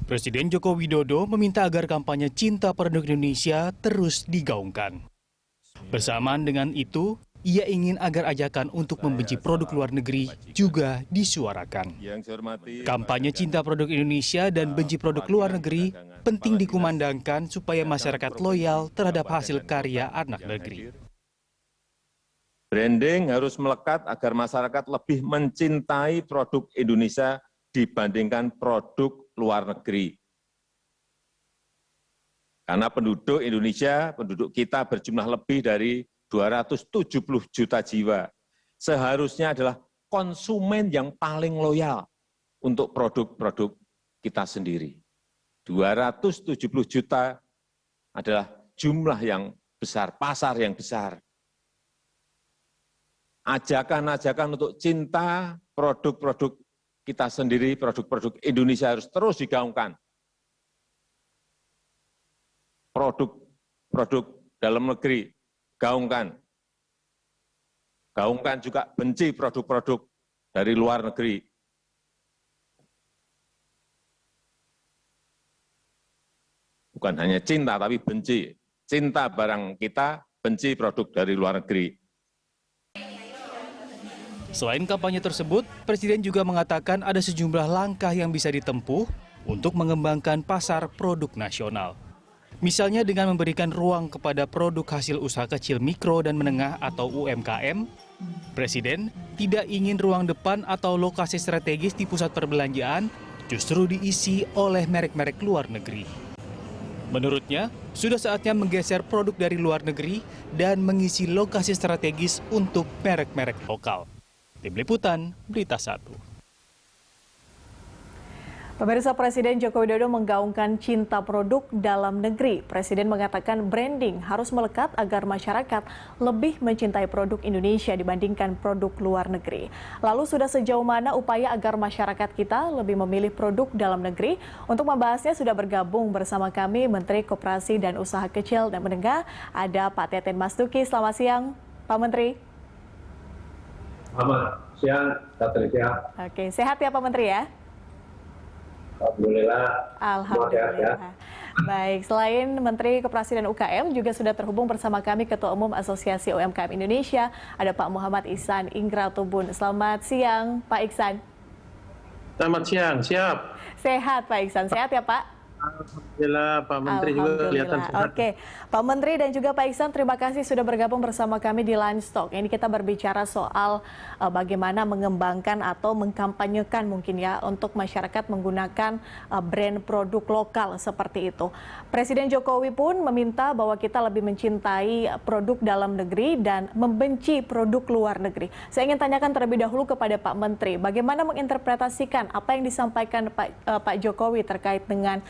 Presiden Joko Widodo meminta agar kampanye cinta produk Indonesia terus digaungkan. Bersamaan dengan itu, ia ingin agar ajakan untuk membenci produk luar negeri juga disuarakan. Kampanye cinta produk Indonesia dan benci produk luar negeri penting dikumandangkan supaya masyarakat loyal terhadap hasil karya anak negeri. Branding harus melekat agar masyarakat lebih mencintai produk Indonesia dibandingkan produk luar negeri. Karena penduduk Indonesia, penduduk kita berjumlah lebih dari 270 juta jiwa. Seharusnya adalah konsumen yang paling loyal untuk produk-produk kita sendiri. 270 juta adalah jumlah yang besar, pasar yang besar. Ajakan-ajakan untuk cinta produk-produk kita sendiri, produk-produk Indonesia harus terus digaungkan. Produk-produk dalam negeri, gaungkan. Gaungkan juga benci produk-produk dari luar negeri. Bukan hanya cinta, tapi benci. Cinta barang kita, benci produk dari luar negeri. Selain kampanye tersebut, Presiden juga mengatakan ada sejumlah langkah yang bisa ditempuh untuk mengembangkan pasar produk nasional. Misalnya dengan memberikan ruang kepada produk hasil usaha kecil mikro dan menengah atau UMKM, Presiden tidak ingin ruang depan atau lokasi strategis di pusat perbelanjaan justru diisi oleh merek-merek luar negeri. Menurutnya, sudah saatnya menggeser produk dari luar negeri dan mengisi lokasi strategis untuk merek-merek lokal. Tim Liputan, Berita 1. Pemirsa, Presiden Joko Widodo menggaungkan cinta produk dalam negeri. Presiden mengatakan branding harus melekat agar masyarakat lebih mencintai produk Indonesia dibandingkan produk luar negeri. Lalu sudah sejauh mana upaya agar masyarakat kita lebih memilih produk dalam negeri? Untuk membahasnya sudah bergabung bersama kami Menteri Koperasi dan Usaha Kecil dan Menengah, ada Pak Teten Mas Duki. Selamat siang, Pak Menteri. Selamat siang, Patricia. Oke, sehat ya Pak Menteri ya? Alhamdulillah. Alhamdulillah. Ya. Baik, selain Menteri Koperasi dan UKM juga sudah terhubung bersama kami Ketua Umum Asosiasi UMKM Indonesia, ada Pak Muhammad Ihsan Ingratubun. Selamat siang, Pak Ihsan. Selamat siang, siap. Sehat Pak Ihsan, sehat ya Pak? Alhamdulillah, Pak Menteri juga kelihatan sehat. Oke, Pak Menteri dan juga Pak Ihsan, terima kasih sudah bergabung bersama kami di Livestock. Ini kita berbicara soal bagaimana mengembangkan atau mengkampanyekan mungkin ya untuk masyarakat menggunakan brand produk lokal seperti itu. Presiden Jokowi pun meminta bahwa kita lebih mencintai produk dalam negeri dan membenci produk luar negeri. Saya ingin tanyakan terlebih dahulu kepada Pak Menteri, bagaimana menginterpretasikan apa yang disampaikan Pak Jokowi terkait dengan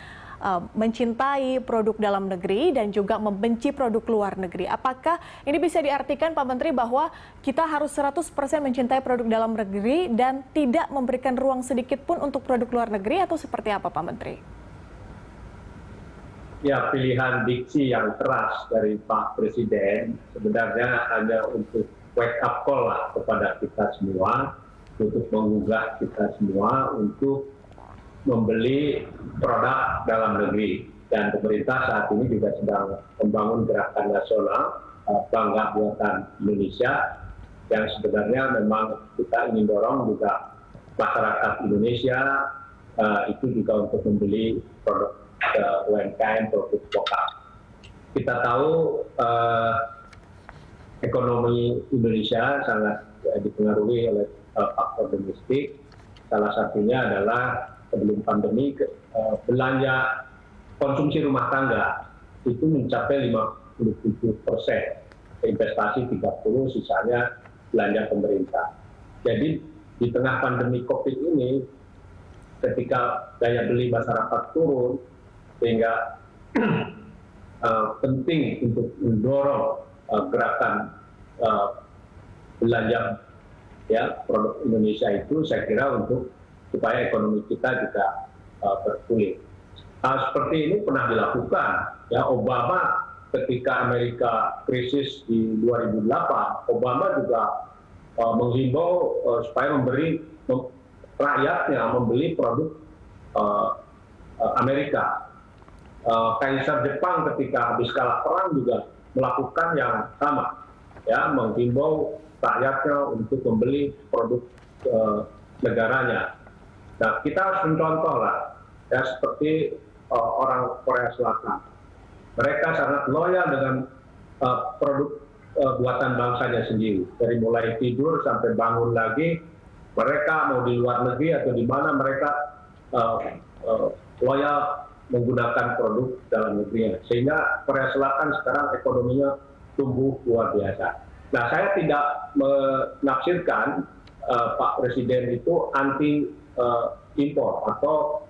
mencintai produk dalam negeri dan juga membenci produk luar negeri. Apakah ini bisa diartikan Pak Menteri bahwa kita harus 100% mencintai produk dalam negeri dan tidak memberikan ruang sedikit pun untuk produk luar negeri atau seperti apa Pak Menteri? Ya, pilihan diksi yang keras dari Pak Presiden sebenarnya hanya untuk wake up call lah kepada kita semua, untuk menggugah kita semua untuk membeli produk dalam negeri. Dan pemerintah saat ini juga sedang membangun gerakan nasional Bangga Buatan Indonesia, yang sebenarnya memang kita ingin dorong juga masyarakat Indonesia itu juga untuk membeli produk UMKM, produk lokal. Kita tahu ekonomi Indonesia sangat dipengaruhi oleh faktor domestik. Salah satunya adalah sebelum pandemi belanja konsumsi rumah tangga itu mencapai 57%, investasi 30%, sisanya belanja pemerintah. Jadi di tengah pandemi COVID ini, ketika daya beli masyarakat turun, sehingga penting untuk mendorong gerakan belanja ya produk Indonesia itu, saya kira untuk supaya ekonomi kita juga berpulih. Seperti ini pernah dilakukan. Ya, Obama ketika Amerika krisis di 2008, Obama juga menghimbau supaya rakyatnya membeli produk Amerika. Kaisar Jepang ketika habis kalah perang juga melakukan yang sama, ya, menghimbau rakyatnya untuk membeli produk negaranya. Nah, kita harus mencontoh lah, ya, seperti orang Korea Selatan. Mereka sangat loyal dengan produk buatan bangsanya sendiri. Dari mulai tidur sampai bangun lagi, mereka mau di luar negeri atau di mana mereka loyal menggunakan produk dalam negerinya. Sehingga Korea Selatan sekarang ekonominya tumbuh luar biasa. Nah, saya tidak menafsirkan Pak Presiden itu anti impor atau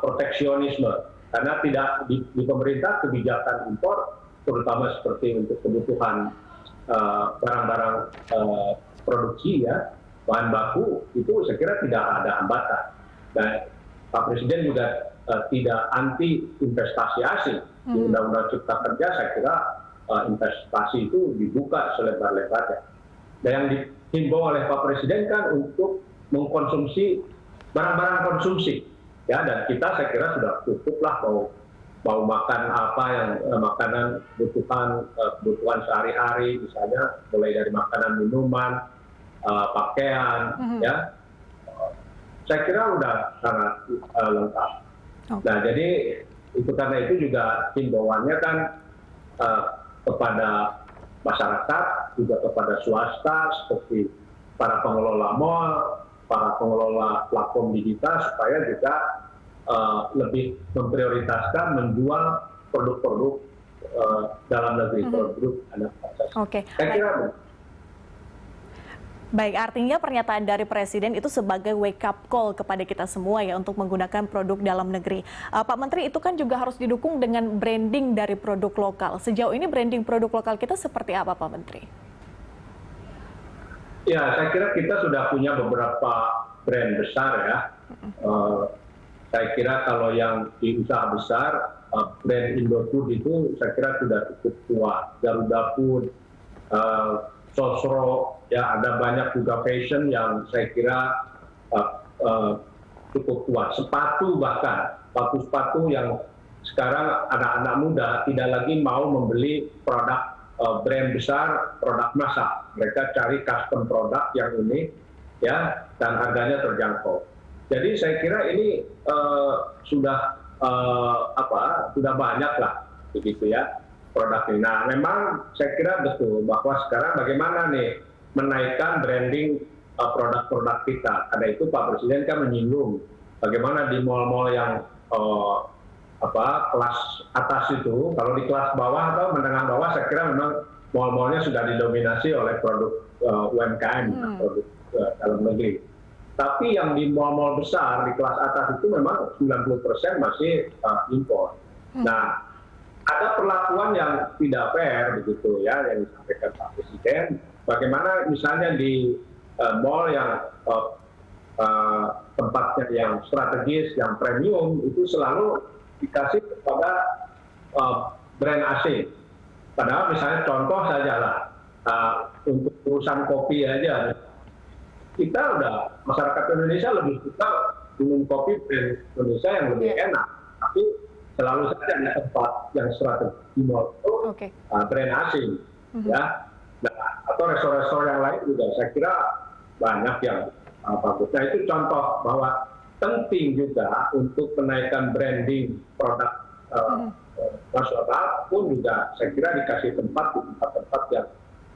proteksionisme, karena tidak di pemerintah kebijakan impor, terutama seperti untuk kebutuhan barang-barang produksi, ya, bahan baku, itu saya kira tidak ada hambatan. Dan Pak Presiden juga tidak anti investasi asing. Di Undang-Undang Cipta Kerja saya kira investasi itu dibuka selebar-lebarnya. Dan yang dihimbau oleh Pak Presiden kan untuk mengkonsumsi barang-barang konsumsi, ya, dan kita saya kira sudah cukup lah mau makan apa yang makanan kebutuhan sehari-hari, misalnya mulai dari makanan, minuman, pakaian, ya, saya kira sudah sangat lengkap. Nah, jadi itu karena itu juga himbauannya kan kepada masyarakat, juga kepada swasta seperti para pengelola mall, para pengelola platform digital, supaya juga lebih memprioritaskan menjual produk-produk dalam negeri, produk anak bangsa. Oke. Saya kira Baik, artinya pernyataan dari Presiden itu sebagai wake up call kepada kita semua ya untuk menggunakan produk dalam negeri. Pak Menteri, itu kan juga harus didukung dengan branding dari produk lokal. Sejauh ini branding produk lokal kita seperti apa, Pak Menteri? Ya, saya kira kita sudah punya beberapa brand besar, ya. Saya kira kalau yang di usaha besar, brand Indofood itu saya kira sudah cukup kuat. Garuda Food, Sosro, ya, ada banyak juga fashion yang saya kira cukup kuat. Sepatu bahkan, sepatu yang sekarang anak-anak muda tidak lagi mau membeli produk brand besar, produk massal. Mereka cari custom produk yang unik, ya, dan harganya terjangkau. Jadi saya kira ini sudah banyak lah, begitu ya, produk ini. Nah, memang saya kira betul bahwa sekarang bagaimana nih menaikkan branding produk-produk kita. Karena itu Pak Presiden kan menyinggung bagaimana di mal-mal yang kelas atas itu, kalau di kelas bawah atau menengah bawah, saya kira memang mal-malnya sudah didominasi oleh produk UMKM, produk dalam negeri. Tapi yang di mal-mal besar, di kelas atas itu memang 90% masih impor. Nah, ada perlakuan yang tidak fair, begitu ya, yang disampaikan Pak Presiden. Bagaimana misalnya di mal yang tempatnya yang strategis, yang premium, itu selalu dikasih kepada brand asing. Padahal misalnya contoh saja lah, untuk urusan kopi aja, kita udah, masyarakat Indonesia lebih suka minum kopi brand Indonesia yang lebih enak. Tapi selalu saja di tempat yang strategi di mall itu brand asing, ya. Nah, atau restoran-restoran yang lain juga saya kira banyak yang bagus. Nah, itu contoh bahwa penting juga untuk menaikkan branding produk nasional pun juga saya kira dikasih tempat di tempat-tempat yang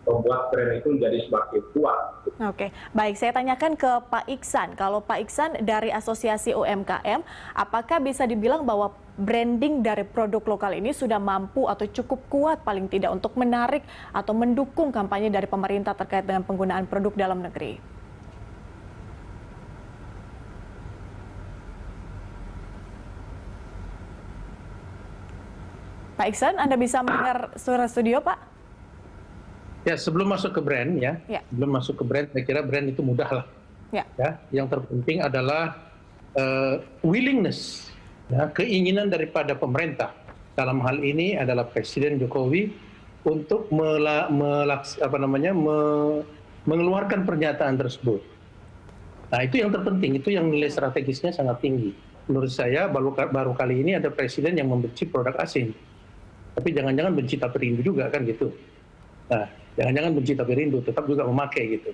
membuat brand itu menjadi semakin kuat. Oke, baik, saya tanyakan ke Pak Iksan. Kalau Pak Iksan dari Asosiasi UMKM, apakah bisa dibilang bahwa branding dari produk lokal ini sudah mampu atau cukup kuat paling tidak untuk menarik atau mendukung kampanye dari pemerintah terkait dengan penggunaan produk dalam negeri? Pak Iksan, Anda bisa mendengar suara studio, Pak? Ya, sebelum masuk ke brand, sebelum masuk ke brand, saya kira brand itu mudah lah. Ya, yang terpenting adalah willingness, ya, keinginan daripada pemerintah. Dalam hal ini adalah Presiden Jokowi untuk mengeluarkan pernyataan tersebut. Nah, itu yang terpenting, itu yang nilai strategisnya sangat tinggi. menurut saya baru kali ini ada presiden yang membenci produk asing. Tapi jangan-jangan benci tapi rindu juga kan gitu. Nah, jangan-jangan benci tapi rindu, tetap juga memakai gitu.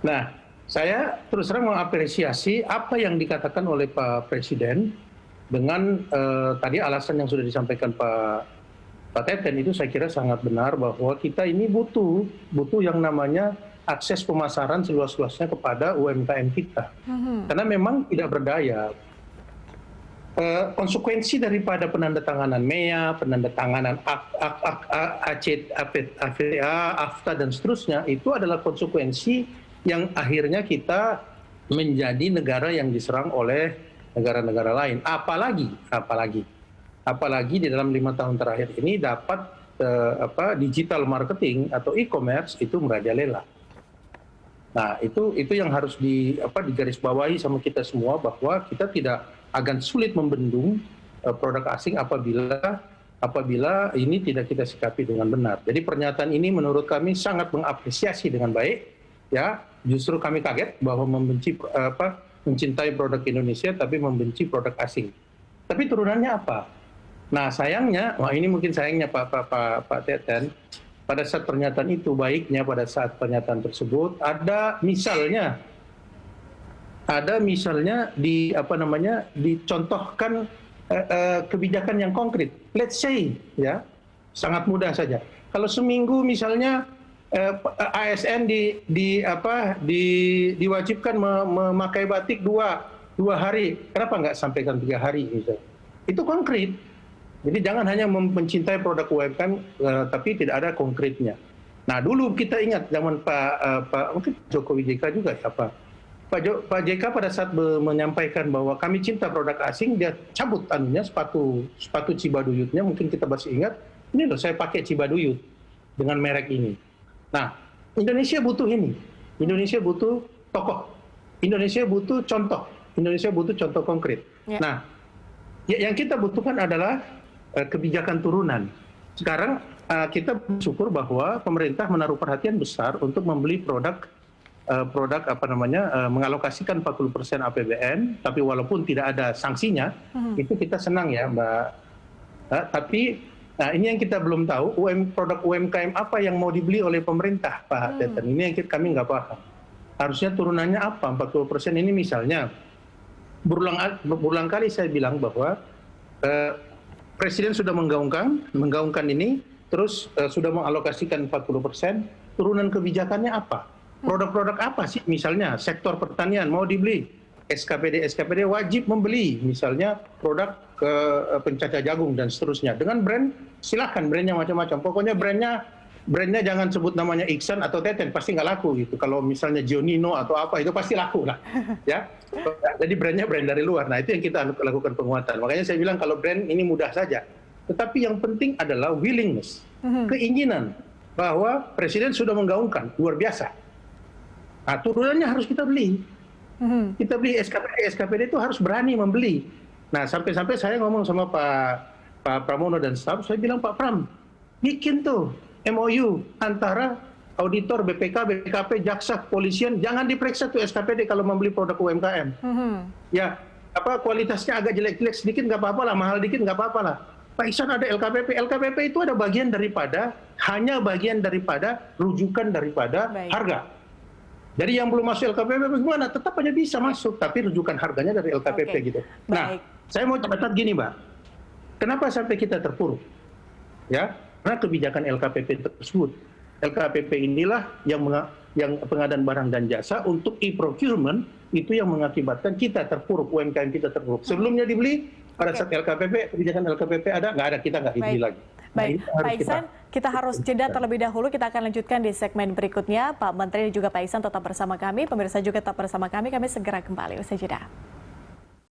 Nah, saya terus terang mengapresiasi apa yang dikatakan oleh Pak Presiden dengan tadi alasan yang sudah disampaikan Pak Teten itu saya kira sangat benar bahwa kita ini butuh yang namanya akses pemasaran seluas-luasnya kepada UMKM kita. Karena memang tidak berdaya. Konsekuensi daripada penandatanganan MEA, penandatanganan AFTA dan seterusnya itu adalah konsekuensi yang akhirnya kita menjadi negara yang diserang oleh negara-negara lain. Apalagi di dalam 5 tahun terakhir ini dapat digital marketing atau e-commerce itu merajalela. Nah, itu yang harus digarisbawahi sama kita semua bahwa kita tidak akan sulit membendung produk asing apabila ini tidak kita sikapi dengan benar. Jadi pernyataan ini menurut kami sangat mengapresiasi dengan baik, ya. Justru kami kaget bahwa mencintai produk Indonesia tapi membenci produk asing. Tapi turunannya apa? Nah, sayangnya, ini mungkin sayangnya Pak Teten, pada saat pernyataan itu baiknya pada saat pernyataan tersebut ada misalnya dicontohkan kebijakan yang konkret. Let's say ya, sangat mudah saja. Kalau seminggu misalnya ASN diwajibkan memakai batik dua hari, kenapa nggak sampaikan 3 hari misalnya? Itu konkret. Jadi jangan hanya mencintai produk UMKM tapi tidak ada konkretnya. Nah, dulu kita ingat zaman Pak mungkin Jokowi JK juga ya Pak JK pada saat menyampaikan bahwa kami cinta produk asing, dia cabut sepatu Cibaduyutnya, mungkin kita masih ingat, ini loh saya pakai Cibaduyut dengan merek ini. Nah, Indonesia butuh ini. Indonesia butuh tokoh. Indonesia butuh contoh. Indonesia butuh contoh konkret. Ya. Nah, yang kita butuhkan adalah kebijakan turunan. Sekarang kita bersyukur bahwa pemerintah menaruh perhatian besar untuk membeli produk mengalokasikan 40% APBN, tapi walaupun tidak ada sanksinya, itu kita senang ya Mbak. Tapi ini yang kita belum tahu, produk UMKM apa yang mau dibeli oleh pemerintah Pak Teten. Ini yang kami nggak paham. Harusnya turunannya apa? 40% ini misalnya, berulang kali saya bilang bahwa Presiden sudah menggaungkan ini, terus sudah mengalokasikan 40%, turunan kebijakannya apa? Produk-produk apa sih? Misalnya sektor pertanian mau dibeli, SKPD wajib membeli, misalnya produk pencacah jagung dan seterusnya. Dengan brand, silakan brandnya macam-macam. Pokoknya brandnya jangan sebut namanya Iksan atau Teten, pasti nggak laku gitu. Kalau misalnya Gionino atau apa, itu pasti laku lah. Ya. Jadi brandnya brand dari luar. Nah, itu yang kita lakukan penguatan. Makanya saya bilang kalau brand ini mudah saja. Tetapi yang penting adalah willingness, keinginan bahwa Presiden sudah menggaungkan, luar biasa. Nah, turunannya harus kita beli. Kita beli SKPD itu harus berani membeli. Nah, sampai-sampai saya ngomong sama Pak Pramono dan staf, saya bilang, Pak Pram, bikin tuh MOU antara auditor, BPK, BKP, jaksa, kepolisian, jangan diperiksa tuh SKPD kalau membeli produk UMKM. Ya, kualitasnya agak jelek-jelek sedikit nggak apa-apa lah, mahal dikit nggak apa-apa lah. Pak Iksan ada LKPP. LKPP itu ada hanya bagian daripada rujukan daripada harga. Jadi yang belum masuk LKPP bagaimana? Tetap aja bisa masuk, tapi rujukan harganya dari LKPP gitu. Nah, saya mau catat gini, Mbak. Kenapa sampai kita terpuruk? Ya, karena kebijakan LKPP tersebut. LKPP inilah yang pengadaan barang dan jasa untuk e-procurement itu yang mengakibatkan kita terpuruk, UMKM kita terpuruk. Sebelumnya dibeli, pada saat LKPP, kebijakan LKPP ada, nggak ada, kita nggak dibeli lagi. Baik, Pak Iksan, kita harus jeda terlebih dahulu. Kita akan lanjutkan di segmen berikutnya. Pak Menteri dan juga Pak Iksan tetap bersama kami. Pemirsa juga tetap bersama kami. Kami segera kembali. Usai jeda.